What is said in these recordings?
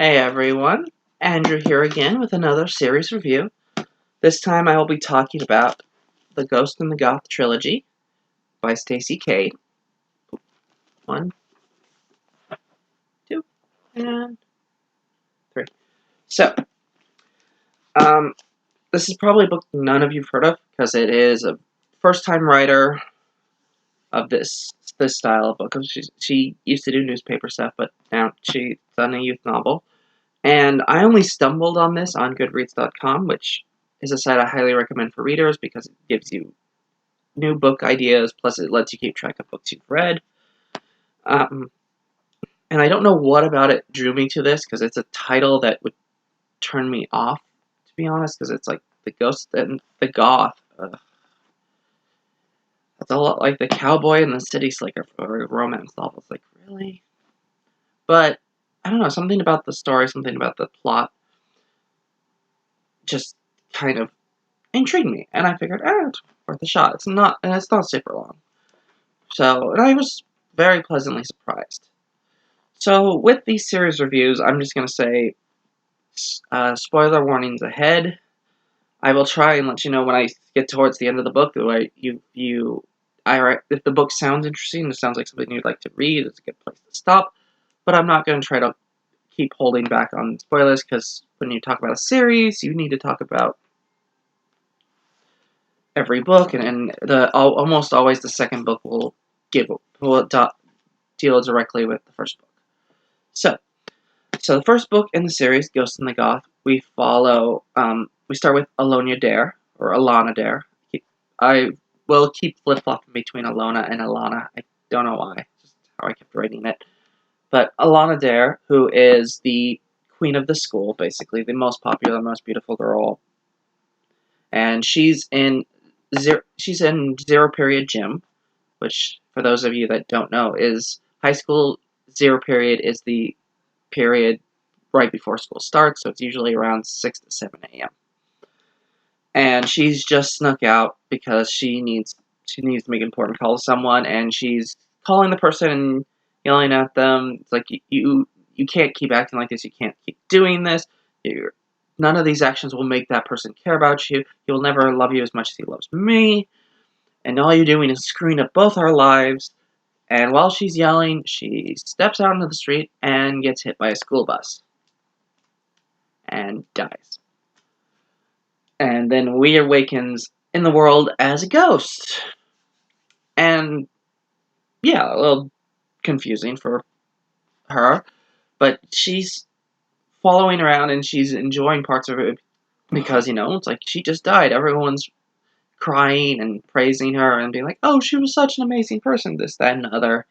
Hey everyone, Andrew here again with another series review. This time I will be talking about The Ghost in the Goth Trilogy by Stacey Kade. 1, 2, and 3. So, this is probably a book none of you've heard of because it is a first-time writer of this style of book. She used to do newspaper stuff, but now she's done a youth novel. And I only stumbled on this on Goodreads.com, which is a site I highly recommend for readers because it gives you new book ideas, plus it lets you keep track of books you've read. And I don't know what about it drew me to this, because it's a title that would turn me off, to be honest, because it's like the Ghost and the Goth. That's a lot like the Cowboy and the City Slicker or a romance novel. It's like, really? But, I don't know, something about the story, something about the plot just kind of intrigued me, and I figured, it's worth a shot. It's not super long. So, and I was very pleasantly surprised. So, with these series reviews, I'm just going to say, spoiler warnings ahead. I will try and let you know when I get towards the end of the book, if the book sounds interesting, it sounds like something you'd like to read, it's a good place to stop. But I'm not going to try to keep holding back on spoilers, because when you talk about a series, you need to talk about every book, and almost always the second book will deal directly with the first book. So the first book in the series, Ghost in the Goth, we follow, we start with Alona Dare, or Alana Dare. I will keep flip-flopping between Alona and Alana. I don't know why, just how I kept writing it. But Alana Dare, who is the queen of the school, basically, the most popular, most beautiful girl. And she's in Zero Period Gym, which, for those of you that don't know, is high school. Zero Period is the period right before school starts, so it's usually around 6 to 7 a.m. And she's just snuck out because she needs to make an important call to someone, and she's calling the person and yelling at them. It's like, you can't keep acting like this, you can't keep doing this. None of these actions will make that person care about you. He will never love you as much as he loves me. And all you're doing is screwing up both our lives. And while she's yelling, she steps out into the street and gets hit by a school bus. And dies. And then we awakens in the world as a ghost. And, yeah, a little confusing for her. But she's following around and she's enjoying parts of it because, it's like she just died. Everyone's crying and praising her and being like, oh, she was such an amazing person, this, that, and the other.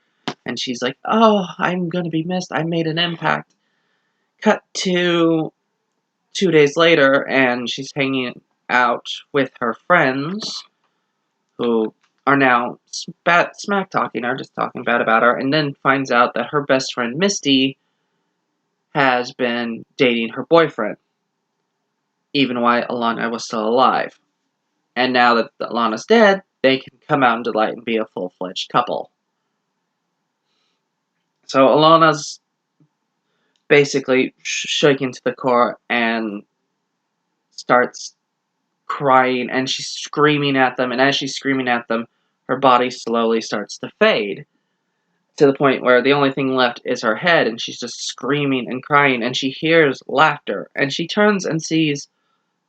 And she's like, oh, I'm going to be missed. I made an impact. Cut to 2 days later, and she's hanging out with her friends, who are now smack-talking her, just talking bad about her, and then finds out that her best friend, Misty, has been dating her boyfriend, even while Alana was still alive. And now that Alana's dead, they can come out into light and be a full-fledged couple. So Alana's basically shaken to the core and starts crying, and she's screaming at them, and as she's screaming at them, her body slowly starts to fade, to the point where the only thing left is her head, and she's just screaming and crying, and she hears laughter, and she turns and sees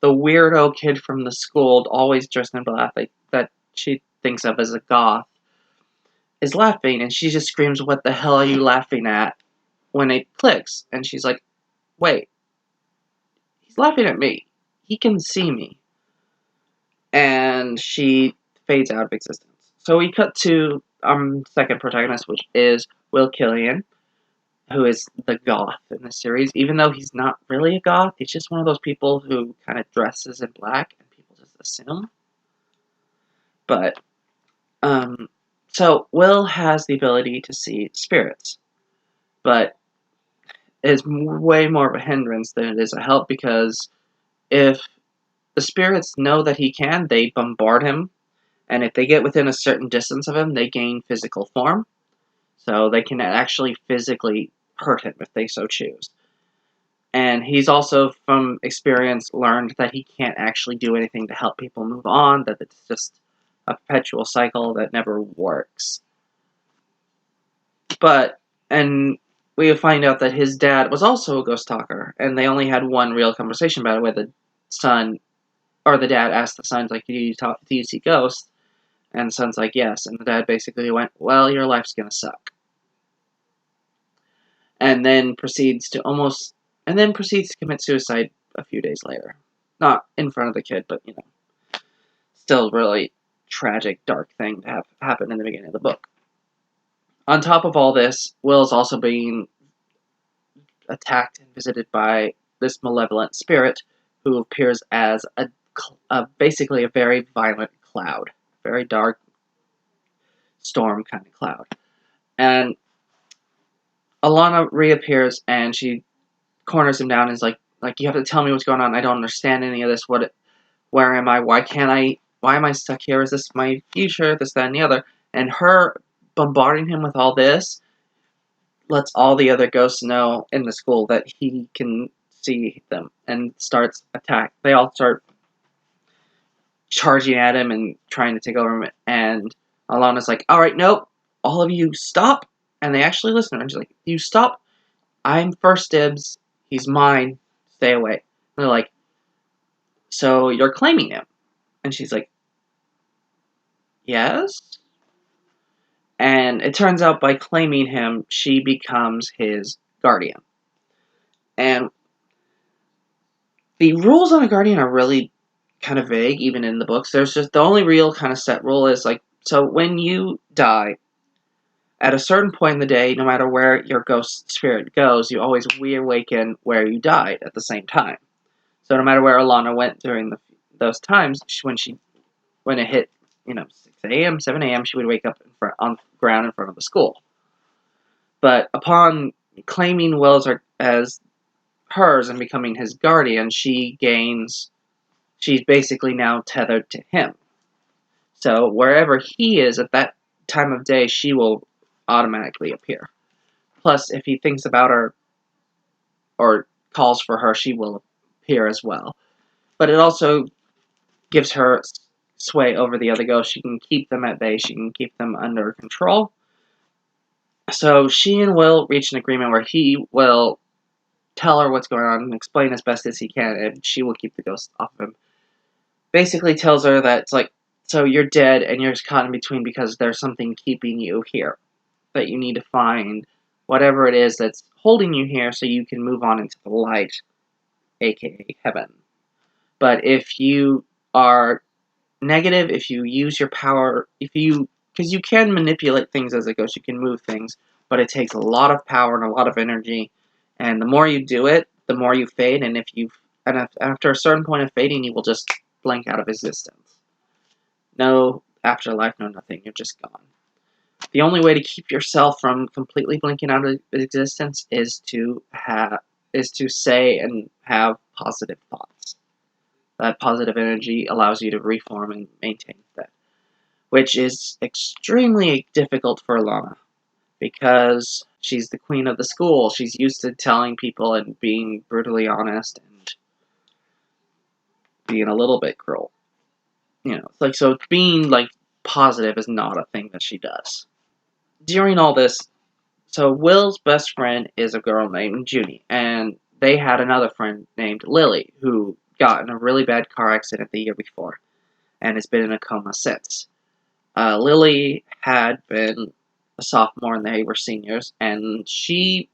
the weirdo kid from the school, always dressed in black, that she thinks of as a goth, is laughing, and she just screams, what the hell are you laughing at? When it clicks, and she's like, wait, he's laughing at me. He can see me. And she fades out of existence. So we cut to our second protagonist, which is Will Killian, who is the goth in the series. Even though he's not really a goth, he's just one of those people who kind of dresses in black, and people just assume. But, so Will has the ability to see spirits, but it's way more of a hindrance than it is a help, because if the spirits know that he can, they bombard him, and if they get within a certain distance of him, they gain physical form, so they can actually physically hurt him if they so choose. And he's also, from experience, learned that he can't actually do anything to help people move on, that it's just a perpetual cycle that never works. And we find out that his dad was also a ghost talker, and they only had one real conversation about it, where the son, or the dad asked the son, like, do you see ghosts? And the son's like, yes. And the dad basically went, well, your life's gonna suck. And then proceeds to commit suicide a few days later. Not in front of the kid, but, still really tragic, dark thing to have happen in the beginning of the book. On top of all this, Will's also being attacked and visited by this malevolent spirit who appears as basically a very violent cloud. Very dark, storm kind of cloud. And Alana reappears and she corners him down and is like, you have to tell me what's going on. I don't understand any of this. Where am I? Why am I stuck here? Is this my future? This, that, and the other. And her bombarding him with all this lets all the other ghosts know in the school that he can see them, and starts attack. They all start charging at him and trying to take over him. And Alana's like, all right, nope, all of you stop. And they actually listen to her. And she's like, you stop. I'm first dibs. He's mine. Stay away. And they're like, so you're claiming him? And she's like, yes. And it turns out by claiming him, she becomes his guardian. And the rules on a guardian are really kind of vague, even in the books. There's just, the only real kind of set rule is, like, so when you die, at a certain point in the day, no matter where your ghost spirit goes, you always reawaken where you died at the same time. So no matter where Alana went during those times, when it hit, 6 a.m., 7 a.m., she would wake up on the ground in front of the school. But upon claiming Will as hers and becoming his guardian, she's basically now tethered to him. So wherever he is at that time of day, she will automatically appear. Plus, if he thinks about her or calls for her, she will appear as well. But it also gives her sway over the other ghosts. She can keep them at bay. She can keep them under control. So she and Will reach an agreement where he will tell her what's going on and explain as best as he can, and she will keep the ghosts off of him. Basically tells her that it's like, so you're dead and you're caught in between because there's something keeping you here. That you need to find whatever it is that's holding you here so you can move on into the light, aka heaven. But if you are negative, if you use your power, because you can manipulate things as a ghost, you can move things, but it takes a lot of power and a lot of energy, and the more you do it, the more you fade, and after a certain point of fading, you will just blink out of existence. No afterlife, no nothing, you're just gone. The only way to keep yourself from completely blinking out of existence is to say and have positive thoughts. That positive energy allows you to reform and maintain that, which is extremely difficult for Alana, because she's the queen of the school. She's used to telling people and being brutally honest and being a little bit cruel. So being, positive is not a thing that she does. During all this, so Will's best friend is a girl named Junie, and they had another friend named Lily, who got in a really bad car accident the year before, and has been in a coma since. Lily had been a sophomore and they were seniors, and she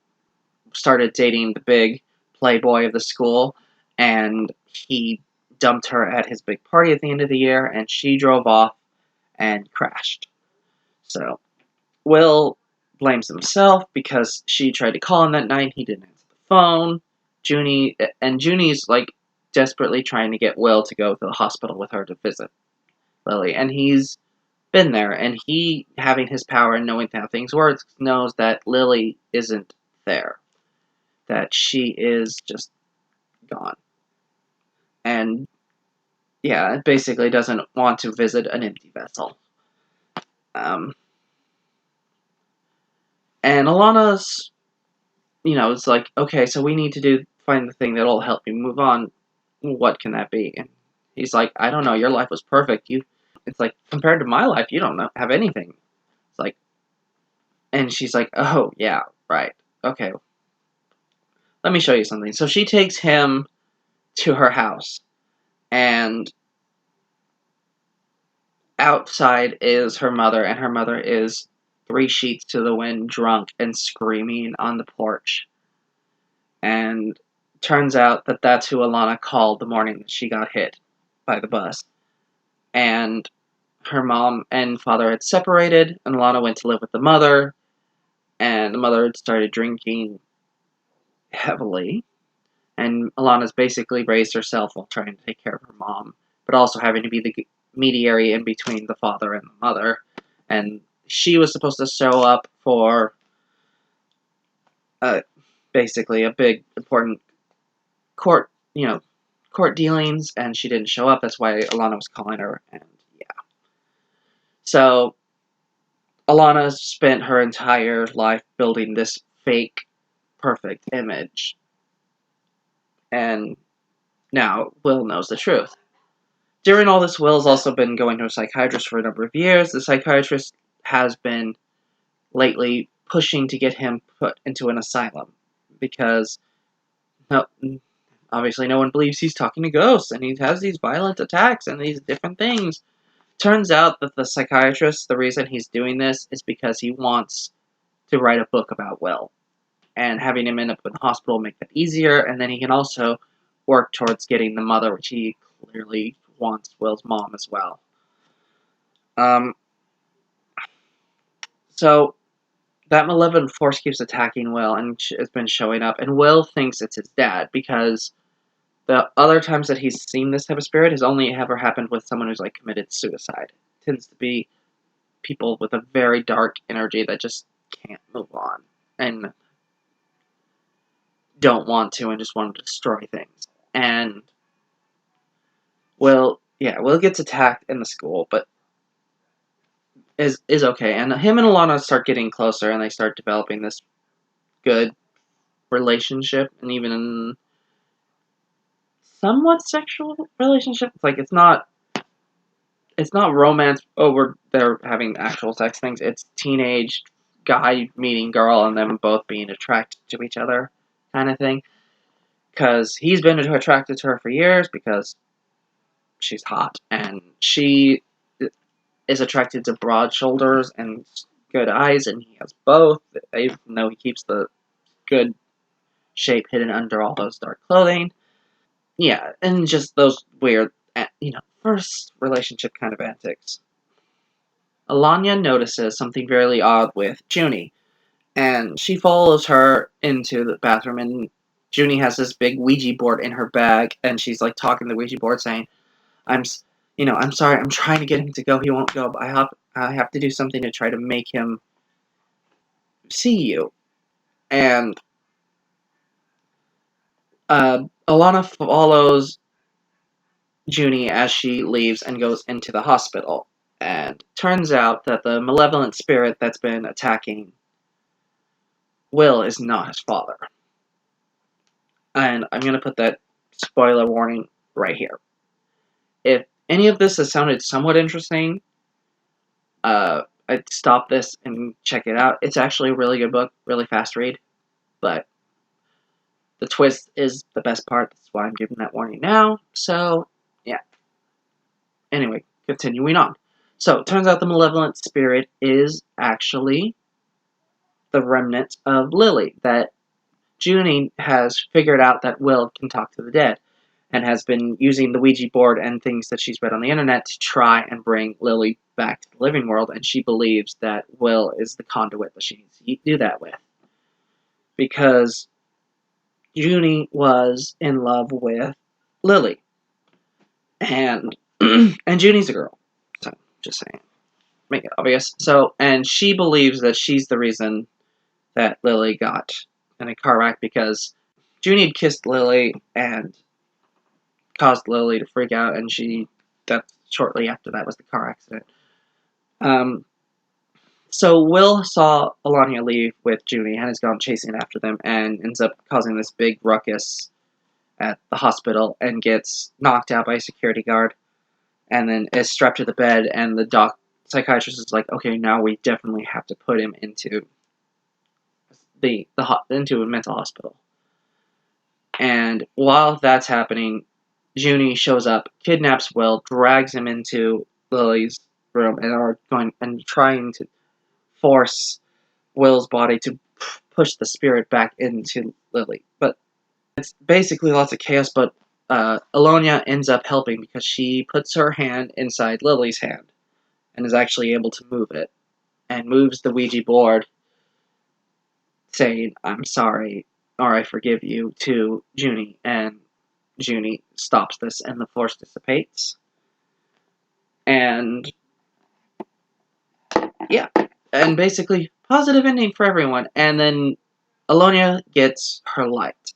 started dating the big playboy of the school, and he dumped her at his big party at the end of the year, and she drove off and crashed. So, Will blames himself because she tried to call him that night, he didn't answer the phone. Junie's, desperately trying to get Will to go to the hospital with her to visit Lily, and he's been there, and he, having his power and knowing how things work, knows that Lily isn't there. That she is just gone. And, yeah, basically doesn't want to visit an empty vessel. And Alana's, it's like, okay, so we need to find the thing that'll help you move on. What can that be? And he's like, I don't know. Your life was perfect. It's like, compared to my life, you don't have anything. It's like, and she's like, oh yeah, right, okay. Let me show you something. So she takes him to her house, and outside is her mother, and her mother is 3 sheets to the wind, drunk and screaming on the porch. And turns out that that's who Alana called the morning that she got hit by the bus. And her mom and father had separated, and Alana went to live with the mother, and the mother had started drinking heavily. And Alana's basically raised herself while trying to take care of her mom, but also having to be the mediary in between the father and the mother. And she was supposed to show up for basically a big, important court, court dealings, and she didn't show up. That's why Alana was calling her, and yeah. So, Alana spent her entire life building this fake, perfect image, and now Will knows the truth. During all this, Will's also been going to a psychiatrist for a number of years. The psychiatrist has been lately pushing to get him put into an asylum because obviously no one believes he's talking to ghosts, and he has these violent attacks and these different things. Turns out that the psychiatrist, the reason he's doing this is because he wants to write a book about Will, and having him end up in the hospital will make that easier, and then he can also work towards getting the mother, which he clearly wants Will's mom as well. So that malevolent force keeps attacking Will and has been showing up, and Will thinks it's his dad because the other times that he's seen this type of spirit has only ever happened with someone who's like committed suicide. It tends to be people with a very dark energy that just can't move on and don't want to and just want to destroy things. And Will gets attacked in the school, but is okay. And him and Alana start getting closer, and they start developing this good relationship, and even somewhat sexual relationship. Like it's not romance. Oh, they're having actual sex things. It's teenage guy meeting girl, and them both being attracted to each other, kind of thing. Because he's been attracted to her for years because she's hot, and she is attracted to broad shoulders and good eyes, and he has both, even though he keeps the good shape hidden under all those dark clothing. Yeah, and just those weird, first relationship kind of antics. Alanya notices something very odd with Junie, and she follows her into the bathroom, and Junie has this big Ouija board in her bag, and she's like talking to the Ouija board saying, I'm sorry, I'm trying to get him to go, he won't go, but I have to do something to try to make him see you. And Alana follows Junie as she leaves and goes into the hospital. And turns out that the malevolent spirit that's been attacking Will is not his father. And I'm going to put that spoiler warning right here. If any of this has sounded somewhat interesting, I'd stop this and check it out. It's actually a really good book, really fast read, but the twist is the best part. That's why I'm giving that warning now. So, yeah. Anyway, continuing on. So, it turns out the malevolent spirit is actually the remnant of Lily, that Junie has figured out that Will can talk to the dead, and has been using the Ouija board and things that she's read on the internet to try and bring Lily back to the living world, and she believes that Will is the conduit that she needs to do that with. Because Junie was in love with Lily. And and Junie's a girl. So, just saying. Make it obvious. So, and she believes that she's the reason that Lily got in a car wreck because Junie had kissed Lily and caused Lily to freak out, and that shortly after that was the car accident. So Will saw Alanya leave with Junie and has gone chasing after them and ends up causing this big ruckus at the hospital and gets knocked out by a security guard, and then is strapped to the bed, and the psychiatrist is like, okay, now we definitely have to put him into into a mental hospital. And while that's happening, Junie shows up, kidnaps Will, drags him into Lily's room, and are going and trying to force Will's body to push the spirit back into Lily. But it's basically lots of chaos, but Alonia ends up helping because she puts her hand inside Lily's hand and is actually able to move it, and moves the Ouija board, saying, I'm sorry, or I forgive you, to Junie, and Junie stops this, and the force dissipates. And yeah, and basically, positive ending for everyone. And then Alonia gets her light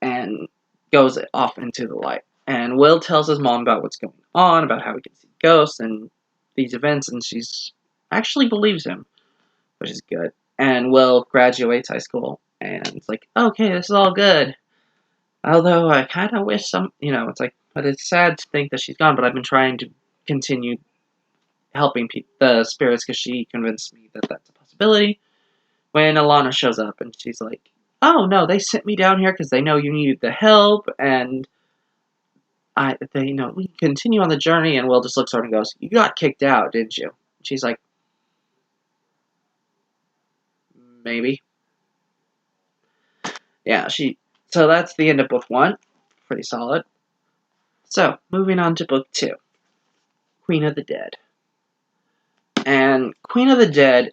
and goes off into the light. And Will tells his mom about what's going on, about how he can see ghosts and these events, and she's actually believes him, which is good. And Will graduates high school, and it's like, okay, this is all good. Although I kind of wish it's like, but it's sad to think that she's gone, but I've been trying to continue helping the spirits because she convinced me that that's a possibility. When Alana shows up, and she's like, oh no, they sent me down here because they know you needed the help, and we continue on the journey. And Will just looks at her and goes, you got kicked out, didn't you? She's like, maybe. Yeah, so that's the end of book 1. Pretty solid. So, moving on to book 2. Queen of the Dead. And Queen of the Dead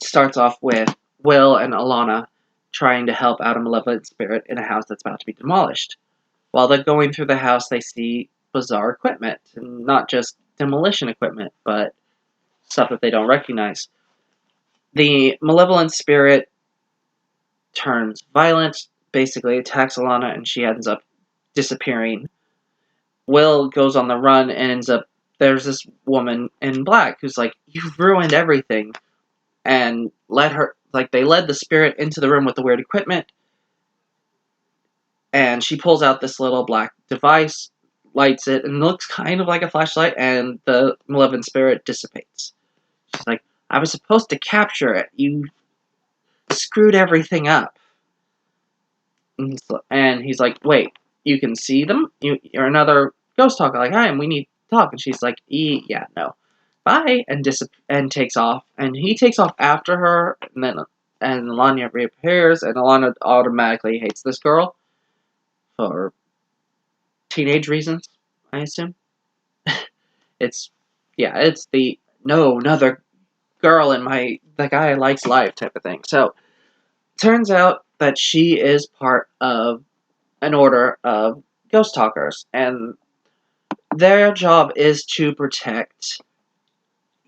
starts off with Will and Alana trying to help out a malevolent spirit in a house that's about to be demolished. While they're going through the house, they see bizarre equipment, and not just demolition equipment, but stuff that they don't recognize. The malevolent spirit turns violent, basically attacks Alana, and she ends up disappearing. Will goes on the run and ends up, there's this woman in black who's like, you've ruined everything, and they led the spirit into the room with the weird equipment, and she pulls out this little black device, lights it, and looks kind of like a flashlight, and the malevolent spirit dissipates. She's like, I was supposed to capture it. You screwed everything up. And he's like, wait, you can see them? You're another ghost talker. Like, hi, and we need to talk. And she's like, yeah, no. Bye, and takes off. And he takes off after her, and Alana reappears, and Alana automatically hates this girl for teenage reasons, I assume. It's the another girl in the guy likes life type of thing. So, turns out that she is part of an order of ghost talkers, and their job is to protect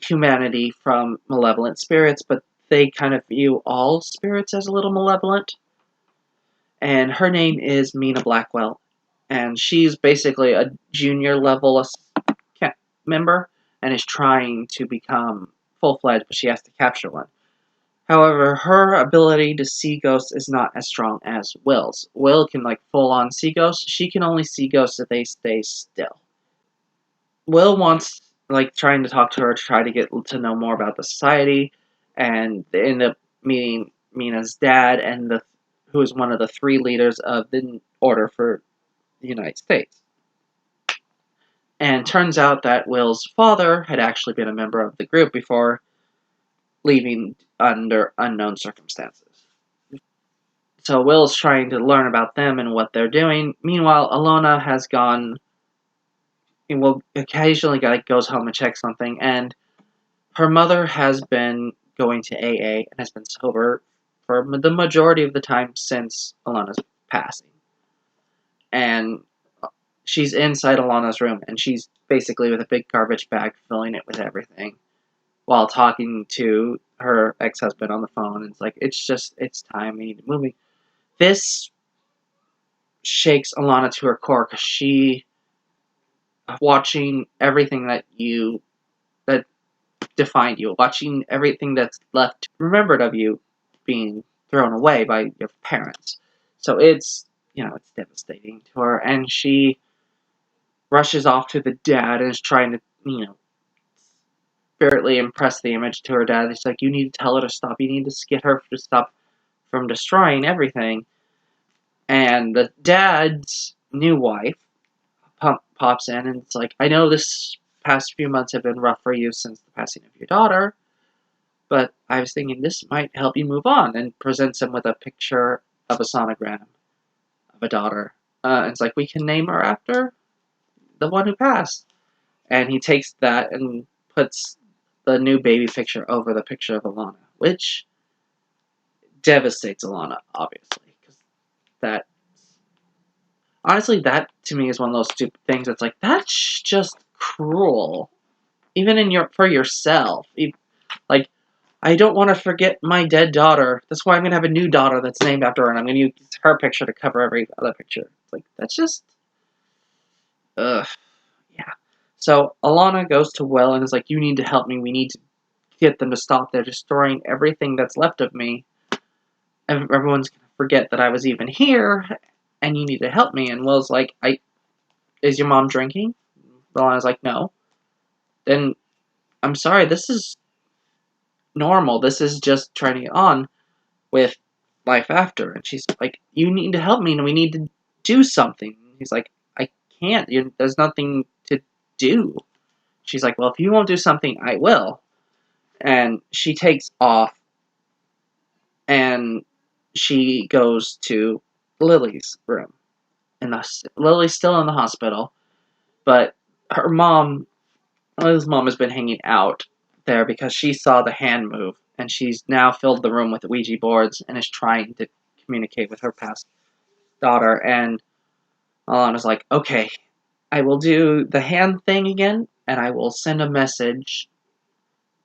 humanity from malevolent spirits, but they kind of view all spirits as a little malevolent. And her name is Mina Blackwell, and she's basically a junior level member, and is trying to become full-fledged, but she has to capture one. However, her ability to see ghosts is not as strong as Will's. Will can full-on see ghosts. She can only see ghosts if they stay still. Will wants trying to talk to her to try to get to know more about the society, and they end up meeting Mina's dad, and who is one of the 3 leaders of the Order for the United States. And turns out that Will's father had actually been a member of the group before leaving under unknown circumstances. So Will's trying to learn about them and what they're doing. Meanwhile, Alana has gone, and will occasionally goes home and checks something, and her mother has been going to AA and has been sober for the majority of the time since Alana's passing. And she's inside Alana's room, and she's basically with a big garbage bag filling it with everything, while talking to her ex-husband on the phone. And it's time, we need to move. This shakes Alana to her core, because she, watching everything that defined you, watching everything that's left remembered of you being thrown away by your parents. So it's, it's devastating to her, and she rushes off to the dad and is trying to, spiritly impress the image to her dad. He's like, you need to tell her to stop. You need to get her to stop from destroying everything. And the dad's new wife pops in and it's like, I know this past few months have been rough for you since the passing of your daughter, but I was thinking this might help you move on, and presents him with a picture of a sonogram of a daughter. It's like, we can name her after the one who passed. And he takes that and puts the new baby picture over the picture of Alana, which devastates Alana, obviously. Because that, honestly, that to me is one of those stupid things that's like, that's just cruel. Even for yourself. Like, I don't want to forget my dead daughter. That's why I'm going to have a new daughter that's named after her, and I'm going to use her picture to cover every other picture. It's like, that's just... Ugh. Yeah. So, Alana goes to Will and is like, you need to help me. We need to get them to stop. They're destroying everything that's left of me. Everyone's going to forget that I was even here, and you need to help me. And Will's like, is your mom drinking? Alana's like, no. Then, I'm sorry, this is normal. This is just trying to get on with life after. And she's like, you need to help me, and we need to do something. He's like, I can't. There's nothing to do. She's like, well, if you won't do something, I will. And she takes off, and she goes to Lily's room. And Lily's still in the hospital, but Lily's mom has been hanging out there because she saw the hand move, and she's now filled the room with Ouija boards and is trying to communicate with her past daughter. And Alana's like, okay, I will do the hand thing again, and I will send a message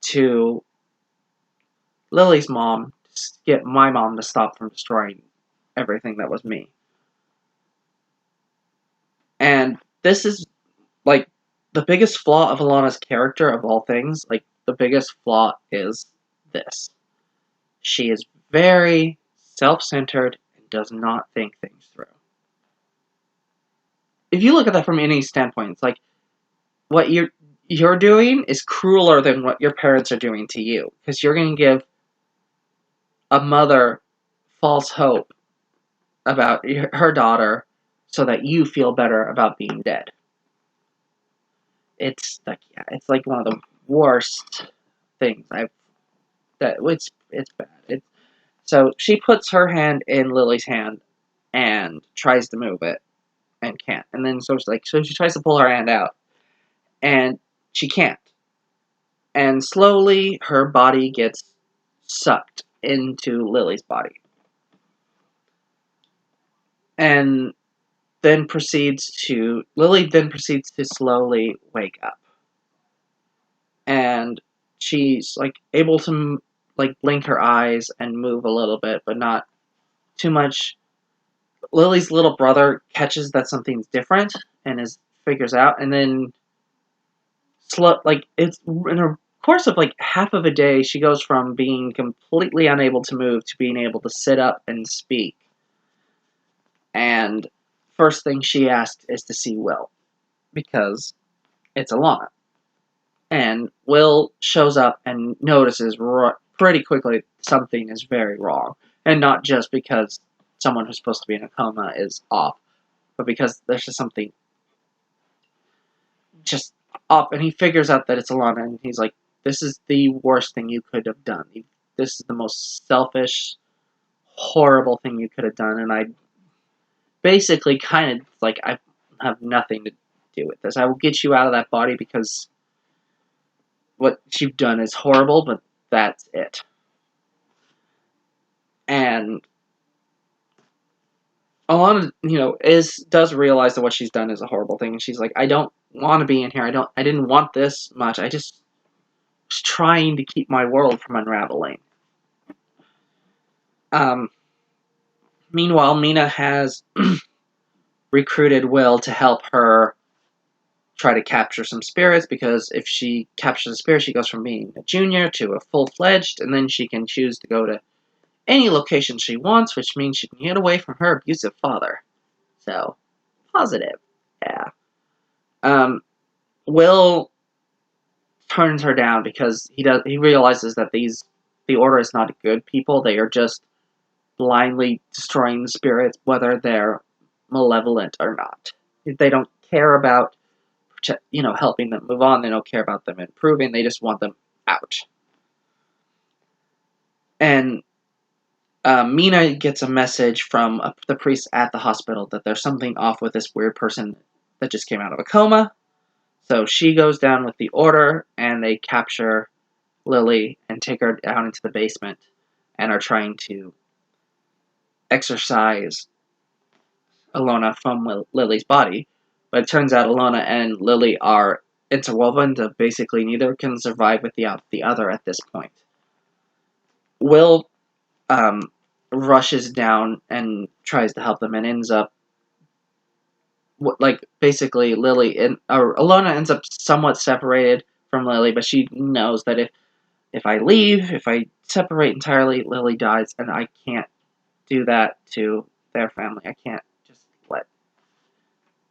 to Lily's mom to get my mom to stop from destroying everything that was me. And this is, like, the biggest flaw of Alana's character of all things. Like, the biggest flaw is this. She is very self-centered and does not think things through. If you look at that from any standpoint, it's like, what you're doing is crueler than what your parents are doing to you. Because you're going to give a mother false hope about her daughter so that you feel better about being dead. It's like, yeah, it's like one of the worst things it's bad. So she puts her hand in Lily's hand and tries to move it and can't. And then so she tries to pull her hand out and she can't. And slowly her body gets sucked into Lily's body. And Lily then proceeds to slowly wake up. And she's, like, able to, like, blink her eyes and move a little bit, but not too much. Lily's little brother catches that something's different and figures out, and then it's in a course of, like, half of a day, she goes from being completely unable to move to being able to sit up and speak. And first thing she asks is to see Will, because it's Alana. And Will shows up and notices pretty quickly something is very wrong. And not just because someone who's supposed to be in a coma is off, but because there's just something just off. And he figures out that it's Alana, and he's like, this is the worst thing you could have done. This is the most selfish, horrible thing you could have done. And I basically kind of, like, I have nothing to do with this. I will get you out of that body because what you've done is horrible, but that's it. And Alana, does realize that what she's done is a horrible thing, and she's like, I don't want to be in here. I didn't want this much. I just was trying to keep my world from unraveling. Meanwhile, Mina has recruited Will to help her try to capture some spirits, because if she captures a spirit, she goes from being a junior to a full-fledged, and then she can choose to go to any location she wants, which means she can get away from her abusive father. So, positive. Yeah. Will turns her down because he realizes that the Order is not good people. They are just blindly destroying the spirits, whether they're malevolent or not. They don't care about helping them move on. They don't care about them improving. They just want them out. And Mina gets a message from the priest at the hospital that there's something off with this weird person that just came out of a coma. So she goes down with the Order, and they capture Lily and take her down into the basement and are trying to exorcise Alona from Lily's body. But it turns out Alona and Lily are interwoven, so basically neither can survive without the other at this point. Will rushes down and tries to help them and ends up basically Alona ends up somewhat separated from Lily, but she knows that if I leave, if I separate entirely, Lily dies, and I can't do that to their family. I can't just let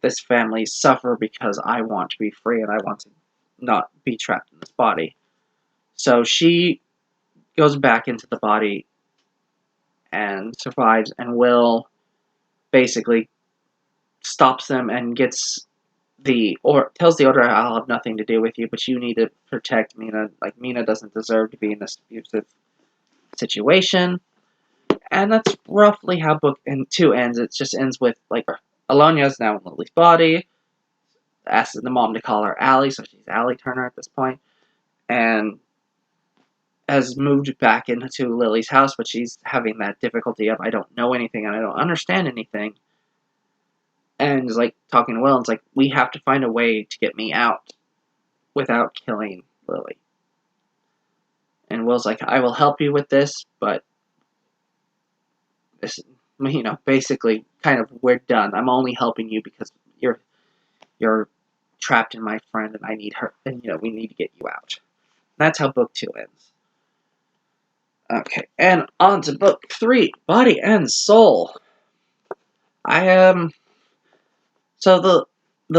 this family suffer because I want to be free and I want to not be trapped in this body. So she goes back into the body and survives, and Will basically stops them and tells the Order, I'll have nothing to do with you, but you need to protect Mina. Like, Mina doesn't deserve to be in this abusive situation. And that's roughly how book 2 ends. It just ends with, Alonia's now in Lily's body, asks the mom to call her Allie, so she's Allie Turner at this point, and has moved back into Lily's house, but she's having that difficulty of, I don't know anything and I don't understand anything. And is talking to Will, and it's we have to find a way to get me out without killing Lily. And Will's I will help you with this, but this, basically kind of, we're done. I'm only helping you because you're trapped in my friend and I need her, and we need to get you out. That's how book 2 ends. Okay, and on to book 3, Body and Soul. So the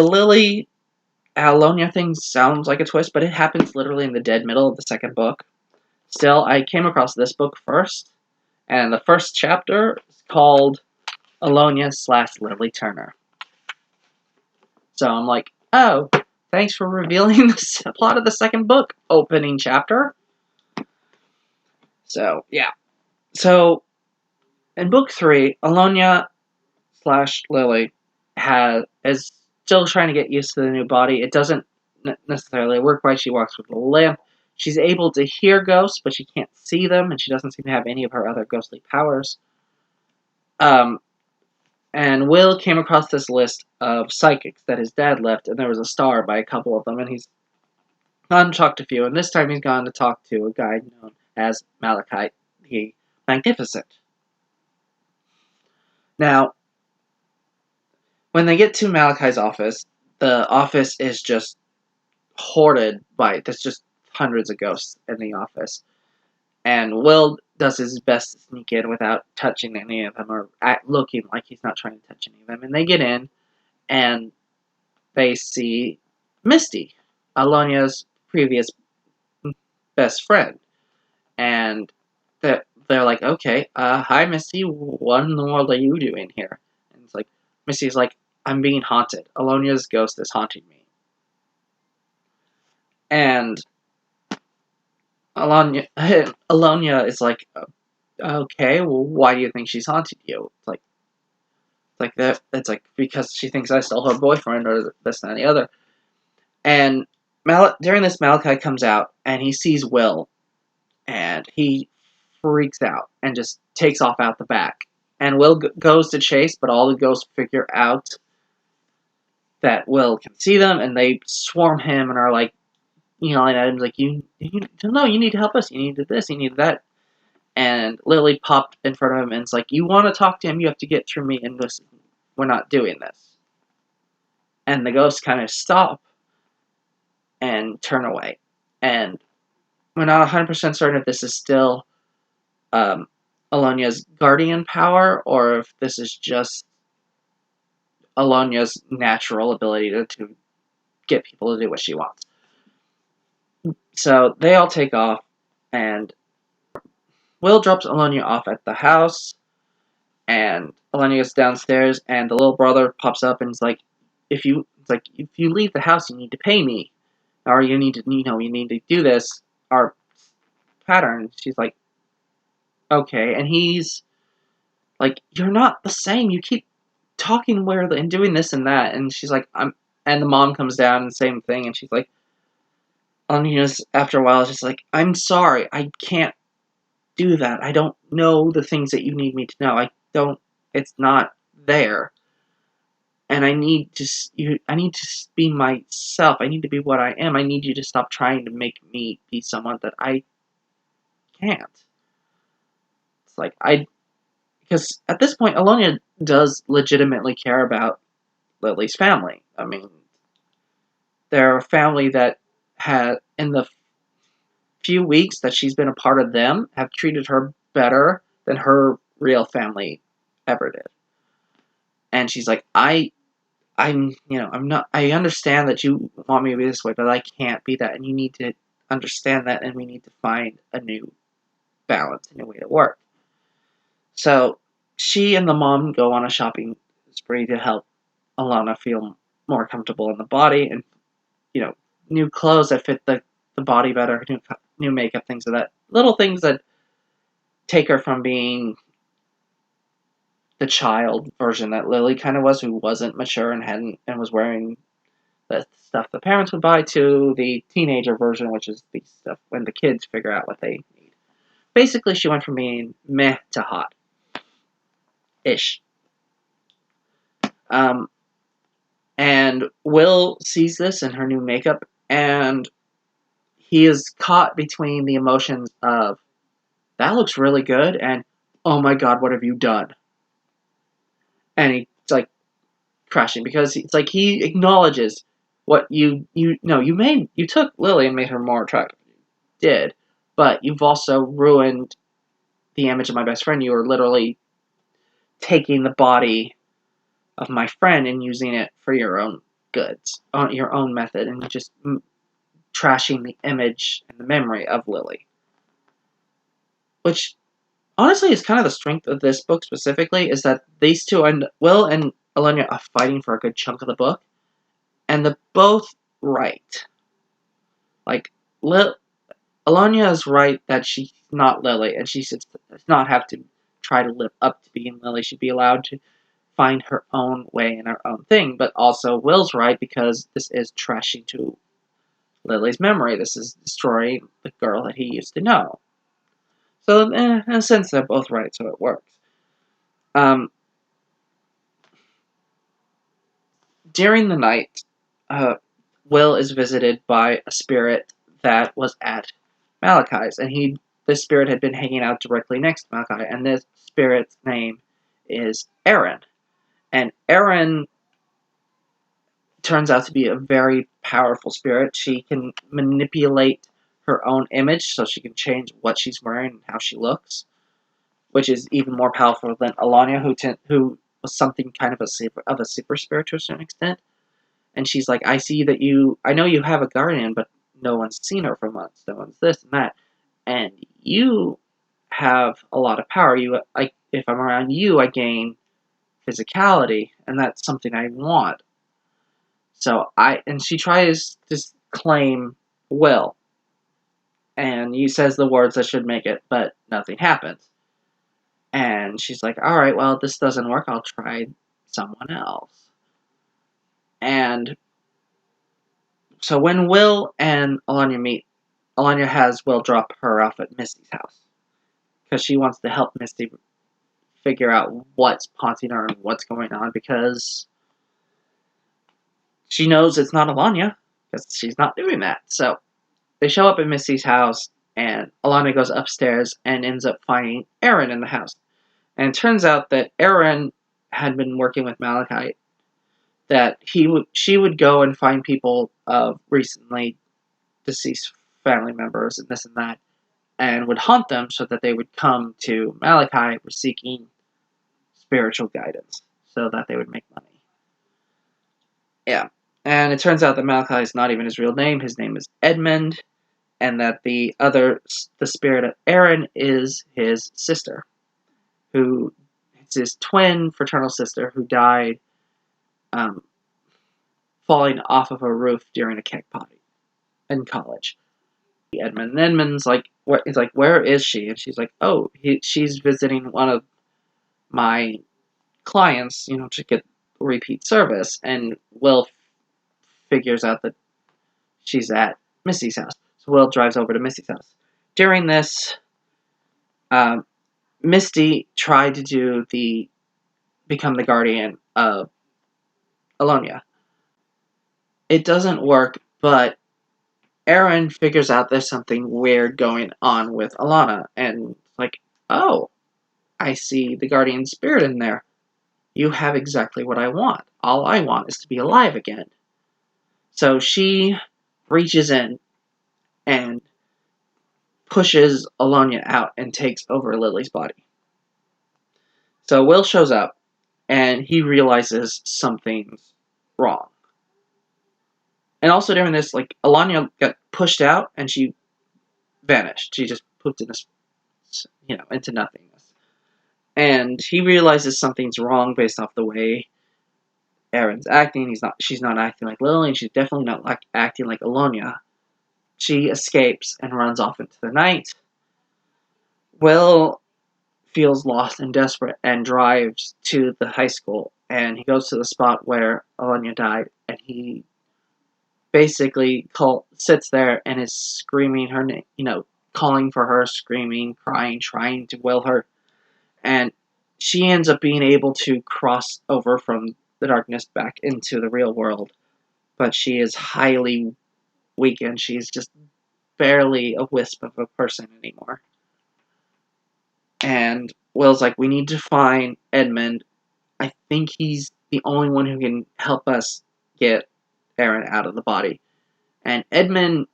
Lily Alonia thing sounds like a twist, but it happens literally in the dead middle of the second book. Still, I came across this book first, and the first chapter is called Alonia/Lily Turner. So I'm like, oh, thanks for revealing the plot of the second book opening chapter. So, yeah. So, in book 3, Alonia/Lily is still trying to get used to the new body. It doesn't necessarily work right. She walks with a limp. She's able to hear ghosts, but she can't see them, and she doesn't seem to have any of her other ghostly powers. And Will came across this list of psychics that his dad left, and there was a star by a couple of them, and he's gone to talk to a few, and this time he's gone to talk to a guy known as Malachite the Magnificent. Now, when they get to Malachite's office, the office is just hoarded there's just hundreds of ghosts in the office. And Will does his best to sneak in without touching any of them, or looking like he's not trying to touch any of them. And they get in, and they see Misty, Alonia's previous best friend. And they're like, okay, hi Misty, what in the world are you doing here? And it's Misty's I'm being haunted. Alonia's ghost is haunting me. And Alonia is okay, well, why do you think she's haunted you? It's because she thinks I stole her boyfriend, or this and the other. And during this, Malachi comes out, and he sees Will, and he freaks out, and just takes off out the back. And Will goes to chase, but all the ghosts figure out that Will can see them, and they swarm him, and are yelling at him, you need to help us, you need this, you need that. And Lily popped in front of him, and it's you want to talk to him, you have to get through me, and we're not doing this. And the ghosts kind of stop and turn away. And we're not 100% certain if this is still Alonia's guardian power, or if this is just Alonia's natural ability to get people to do what she wants. So they all take off, and Will drops Alonia off at the house, and Alonia goes downstairs, and the little brother pops up and is like, if you leave the house, you need to pay me, or you need to do this, our pattern. She's like, okay, and he's like, you're not the same. You keep talking weird and doing this and that, and she's like, and the mom comes down and same thing, and she's like, Alonia's after a while is just like, I'm sorry, I can't do that. I don't know the things that you need me to know. It's not there. And I need to be myself. I need to be what I am. I need you to stop trying to make me be someone that I can't. It's like, because at this point, Alonia does legitimately care about Lily's family. I mean, they're a family that in the few weeks that she's been a part of them, have treated her better than her real family ever did. And she's like, I understand that you want me to be this way, but I can't be that, and you need to understand that, and we need to find a new balance, a new way to work. So she and the mom go on a shopping spree to help Alana feel more comfortable in the body, and new clothes that fit the body better, new makeup, things of that, little things that take her from being the child version that Lily kind of was, who wasn't mature and was wearing the stuff the parents would buy, to the teenager version, which is the stuff when the kids figure out what they need. Basically, she went from being meh to hot-ish. And Will sees this in her new makeup, and he is caught between the emotions of, that looks really good, and, oh my god, what have you done? And he's like crashing, because it's like he acknowledges what you took Lily and made her more attractive. You did, but you've also ruined the image of my best friend. You were literally taking the body of my friend and using it for your own goods, on your own method, and just trashing the image and the memory of Lily. Which, honestly, is kind of the strength of this book specifically, is that these two, Will and Alonia, are fighting for a good chunk of the book, and they're both right. Like, Alonia is right that she's not Lily, and she should not have to try to live up to being Lily. She'd be allowed to find her own way and her own thing. But also, Will's right, because this is trashing to Lily's memory. This is destroying the girl that he used to know. So, in a sense, they're both right, so it works. During the night, Will is visited by a spirit that was at Malachi's, and this spirit had been hanging out directly next to Malachi, and this spirit's name is Erin. And Erin turns out to be a very powerful spirit. She can manipulate her own image, so she can change what she's wearing and how she looks, which is even more powerful than Alania, who was something kind of a super spirit to a certain extent. And she's like, I know you have a guardian, but no one's seen her for months. No one's this and that. And you have a lot of power. If I'm around you, I physicality, and that's something I want. And she tries to claim Will, and he says the words that should make it, but nothing happens. And she's like, alright, well, this doesn't work, I'll try someone else. And so when Will and Alanya meet, Alanya has Will drop her off at Misty's house, because she wants to help Misty figure out what's haunting her and what's going on, because she knows it's not Alanya, because she's not doing that. So they show up at Misty's house, and Alanya goes upstairs and ends up finding Erin in the house. And it turns out that Erin had been working with Malachi, that she would go and find people of recently deceased family members and this and that, and would haunt them so that they would come to Malachi seeking spiritual guidance, so that they would make money. Yeah. And it turns out that Malachi is not even his real name. His name is Edmund, and that the spirit of Aaron is his sister, who it's his twin fraternal sister who died um, falling off of a roof during a keg party in college. Edmund. And Edmund's like, what? He's like, where is she? And she's like, oh, she's visiting one of my clients, to get repeat service. And Will figures out that she's at Missy's house. So Will drives over to Missy's house. During this, Misty tried to become the guardian of Alonia. It doesn't work, but Aaron figures out there's something weird going on with Alana, and like, oh, I see the guardian spirit in there. You have exactly what I want. All I want is to be alive again. So she reaches in and pushes Alonia out and takes over Lily's body. So Will shows up, and he realizes something's wrong. And also during this, Alanya got pushed out, and she vanished. She just pooped in this, into nothingness. And he realizes something's wrong based off the way Aaron's acting. She's not acting like Lily, and she's definitely not acting like Alonia. She escapes and runs off into the night. Will feels lost and desperate and drives to the high school, and he goes to the spot where Alonia died, and he basically sits there and is screaming her name, calling for her, screaming, crying, trying to will her. And she ends up being able to cross over from the darkness back into the real world. But she is highly weakened. She's just barely a wisp of a person anymore. And Will's like, we need to find Edmund. I think he's the only one who can help us get Aaron out of the body. And Edmund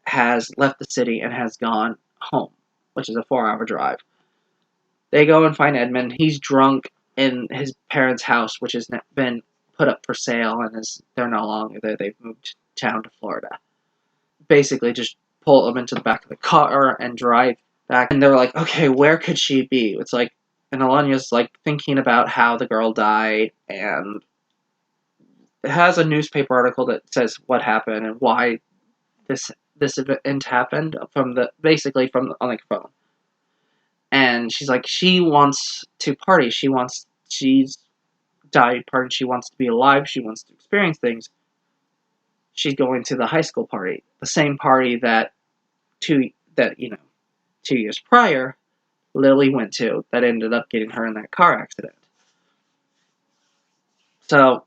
has left the city and has gone home, which is a 4-hour drive. They go and find Edmund. He's drunk in his parents' house, which has been put up for sale, and they're no longer there. They've moved town to Florida. Basically, just pull him into the back of the car and drive back. And they're like, okay, where could she be? It's like, and Alania's thinking about how the girl died, and it has a newspaper article that says what happened and why this event happened on the phone. And she's like, she wants to party. She's died partying. She wants to be alive. She wants to experience things. She's going to the high school party, the same party that 2 years prior, Lily went to, that ended up getting her in that car accident. So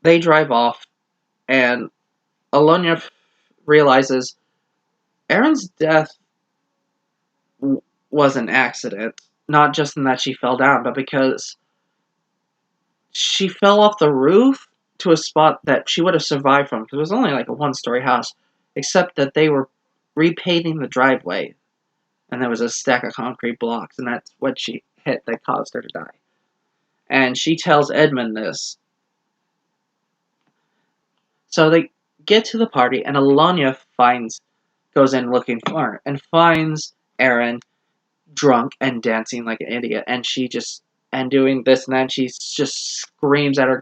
they drive off, and Alonia realizes Aaron's death was an accident, not just in that she fell down, but because she fell off the roof to a spot that she would have survived from, because it was only a 1-story house, except that they were repaving the driveway, and there was a stack of concrete blocks, and that's what she hit that caused her to die. And she tells Edmund this. So they get to the party, and Alonia goes in looking for her, and finds Aaron drunk and dancing like an idiot, and doing this and that, and she just screams at her,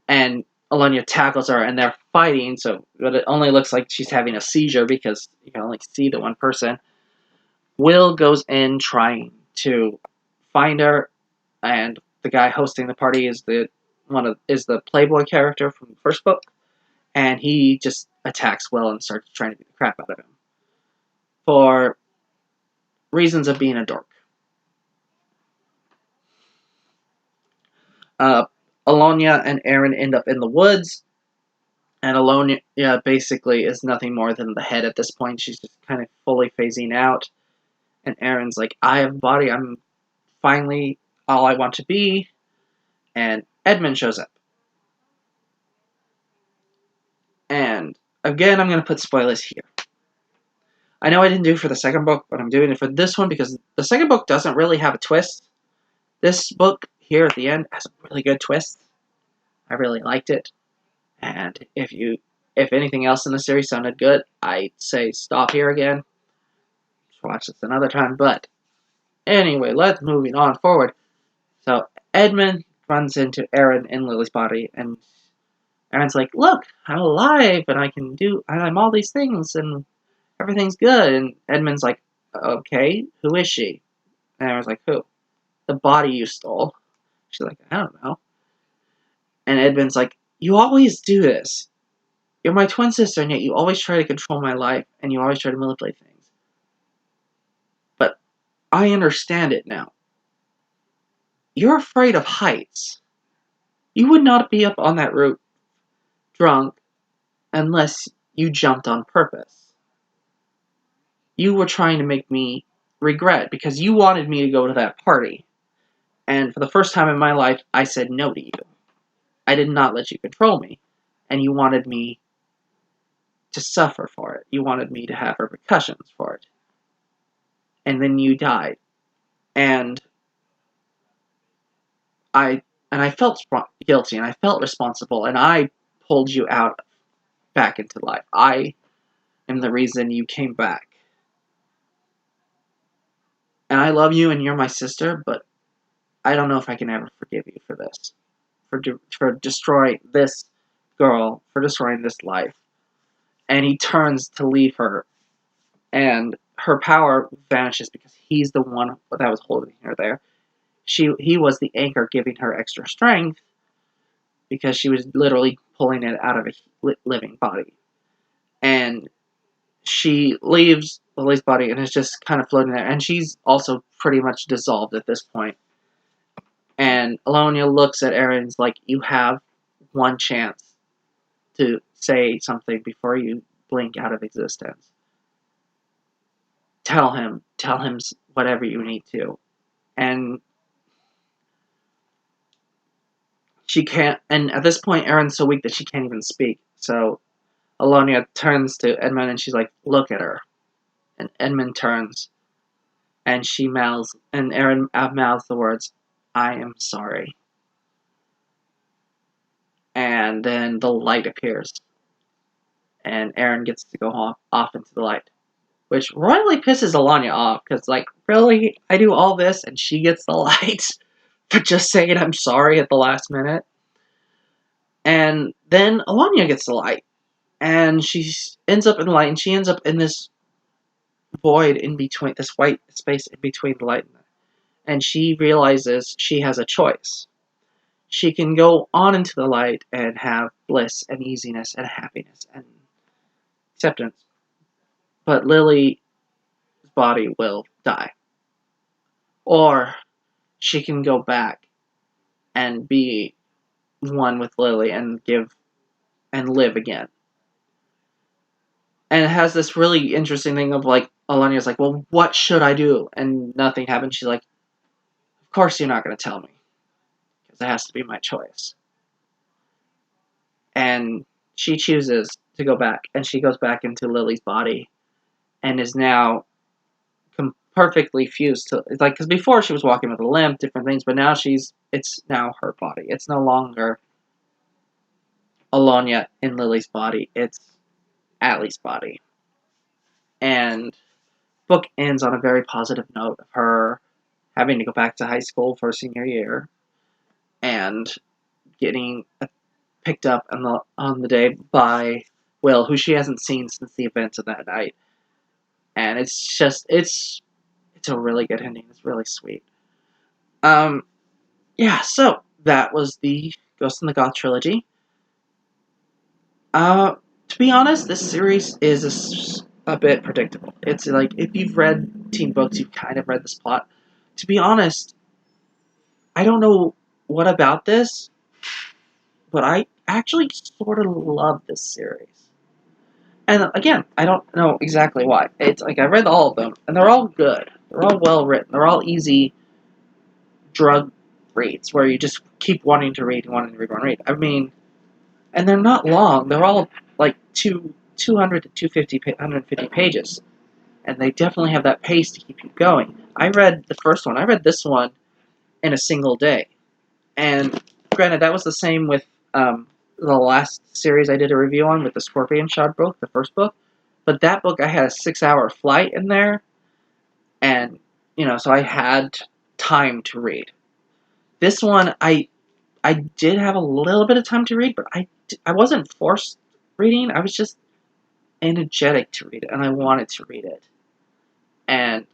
and Alonia tackles her, and they're fighting, but it only looks like she's having a seizure because you can only see the one person. Will goes in trying to find her, and the guy hosting the party is the Playboy character from the first book, and he just attacks Will and starts trying to beat the crap out of him for reasons of being a dork. Alonia and Aaron end up in the woods, and Alonia basically is nothing more than the head at this point. She's just kind of fully phasing out, and Aaron's like, I have a body, I'm finally all I want to be, and Edmund shows up. And again, I'm going to put spoilers here. I know I didn't do it for the second book, but I'm doing it for this one because the second book doesn't really have a twist. This book here at the end has a really good twist. I really liked it. And if anything else in the series sounded good, I'd say stop here again. Watch this another time. But anyway, let's moving on forward. So Edmund runs into Aaron in Lily's body, and Aaron's like, "Look, I'm alive, and I'm all these things, and everything's good." And Edmund's like, "Okay, who is she?" And Aaron's like, "Who?" "The body you stole." She's like, "I don't know." And Edmund's like, "You always do this. You're my twin sister, and yet you always try to control my life, and you always try to manipulate things. But I understand it now. You're afraid of heights. You would not be up on that roof, drunk, unless you jumped on purpose. You were trying to make me regret, because you wanted me to go to that party. And for the first time in my life, I said no to you. I did not let you control me. And you wanted me to suffer for it. You wanted me to have repercussions for it. And then you died. And I felt guilty, and I felt responsible, and I pulled you out back into life. I am the reason you came back. And I love you, and you're my sister, but I don't know if I can ever forgive you for this. For destroying this girl, for destroying this life." And he turns to leave her, and her power vanishes because he's the one that was holding her there. He was the anchor giving her extra strength, because she was literally pulling it out of a living body. And she leaves Lily's body and is just kind of floating there. And she's also pretty much dissolved at this point. And Alonia looks at Aaron's like, "You have one chance to say something before you blink out of existence. Tell him whatever you need to." And she can't, and at this point, Erin's so weak that she can't even speak. So Alonia turns to Edmund and she's like, "Look at her." And Edmund turns, and she mouths, and Erin mouths the words, "I am sorry." And then the light appears, and Erin gets to go off into the light, which royally pisses Alonia off, because, like, really? I do all this, and she gets the light for just saying I'm sorry at the last minute? And then Alonia gets the light, and she ends up in the light, and she ends up in this void in between, this white space in between the light and she realizes she has a choice. She can go on into the light and have bliss and easiness and happiness and acceptance, but Lily's body will die. Or she can go back and be one with Lily and live again. And it has this really interesting thing of, like, Alania's like, "Well, what should I do?" And nothing happens. She's like, "Of course you're not going to tell me, because it has to be my choice." And she chooses to go back, and she goes back into Lily's body, and is now perfectly fused to, like, because before she was walking with a limp, different things, but now it's now her body. It's no longer Alonia in Lily's body. It's Allie's body. And book ends on a very positive note of her having to go back to high school for senior year, and getting picked up on the day by Will, who she hasn't seen since the events of that night. And it's a really good ending. It's really sweet. Yeah, so that was the Ghost in the Goth Trilogy. To be honest, this series is a bit predictable. It's like, if you've read teen books, you've kind of read this plot. To be honest, I don't know what about this, but I actually sort of love this series. And again, I don't know exactly why. It's like, I read all of them, and they're all good. They're all well written. They're all easy drug reads, where you just keep wanting to read. I mean, and they're not long. They're all like 200 to 150 pages. And they definitely have that pace to keep you going. I read the first one. I read this one in a single day. And granted, that was the same with the last series I did a review on with the Scorpion Shard book, the first book. But that book, I had a 6-hour flight in there, and, so I had time to read. This one, I did have a little bit of time to read, but I wasn't forced reading. I was just energetic to read it, and I wanted to read it. And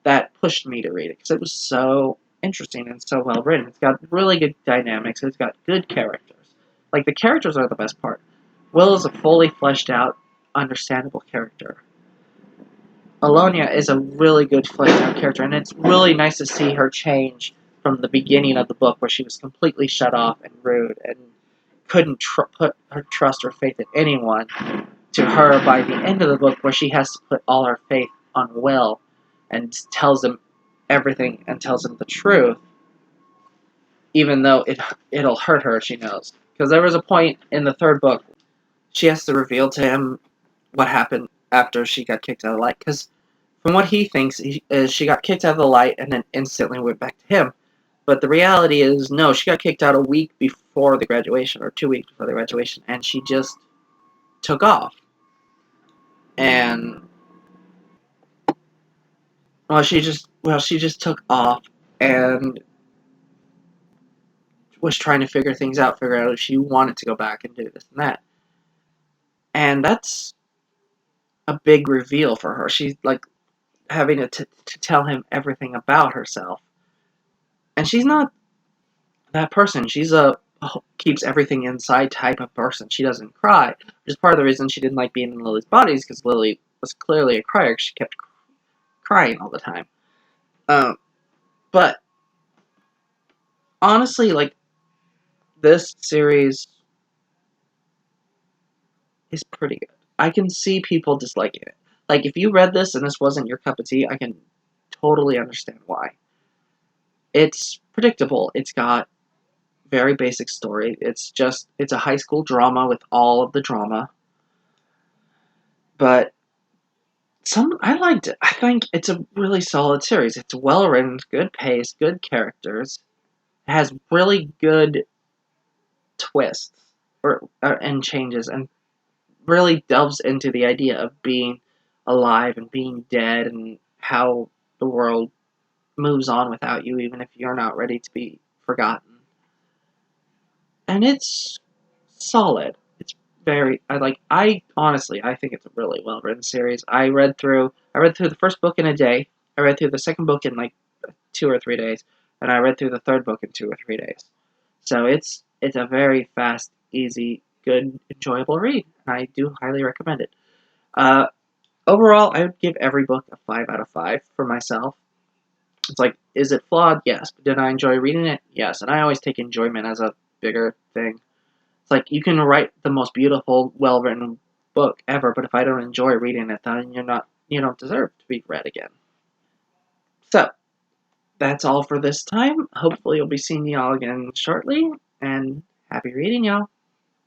that pushed me to read it, because it was so interesting and so well written. It's got really good dynamics. It's got good characters. Like, the characters are the best part. Will is a fully fleshed out, understandable character. Alonia is a really good fleshed out character, and it's really nice to see her change from the beginning of the book, where she was completely shut off and rude and couldn't put her trust or faith in anyone, to her by the end of the book, where she has to put all her faith on Will and tells him everything and tells him the truth, even though it'll hurt her, she knows. Because there was a point in the third book, she has to reveal to him what happened after she got kicked out of the light. Because from what he thinks, she got kicked out of the light and then instantly went back to him. But the reality is, no, she got kicked out a week before the graduation, or 2 weeks before the graduation, and she just took off. And, she just took off and was trying to figure out if she wanted to go back and do this and that. And that's a big reveal for her. She's, like, having to tell him everything about herself. And she's not that person. She's a keeps everything inside type of person. She doesn't cry, which is part of the reason she didn't like being in Lily's bodies, because Lily was clearly a crier. She kept crying all the time. But honestly, like, this series is pretty good. I can see people disliking it. Like, if you read this and this wasn't your cup of tea, I can totally understand why. It's predictable. It's got very basic story. It's a high school drama with all of the drama. But I liked it. I think it's a really solid series. It's well written, good pace, good characters. It has really good twists and changes, and really delves into the idea of being alive and being dead, and how the world moves on without you, even if you're not ready to be forgotten. And it's solid. It's I honestly, I think it's a really well written series. I read through the first book in a day. I read through the second book in like 2 or 3 days, and I read through the third book in 2 or 3 days. So it's a very fast, easy, good, enjoyable read, and I do highly recommend it. Overall, I would give every book a 5 out of 5 for myself. It's like, is it flawed? Yes. But did I enjoy reading it? Yes. And I always take enjoyment as a bigger thing. It's like, you can write the most beautiful, well-written book ever, but if I don't enjoy reading it, then you don't deserve to be read again. So, that's all for this time. Hopefully you'll be seeing y'all again shortly, and happy reading, y'all.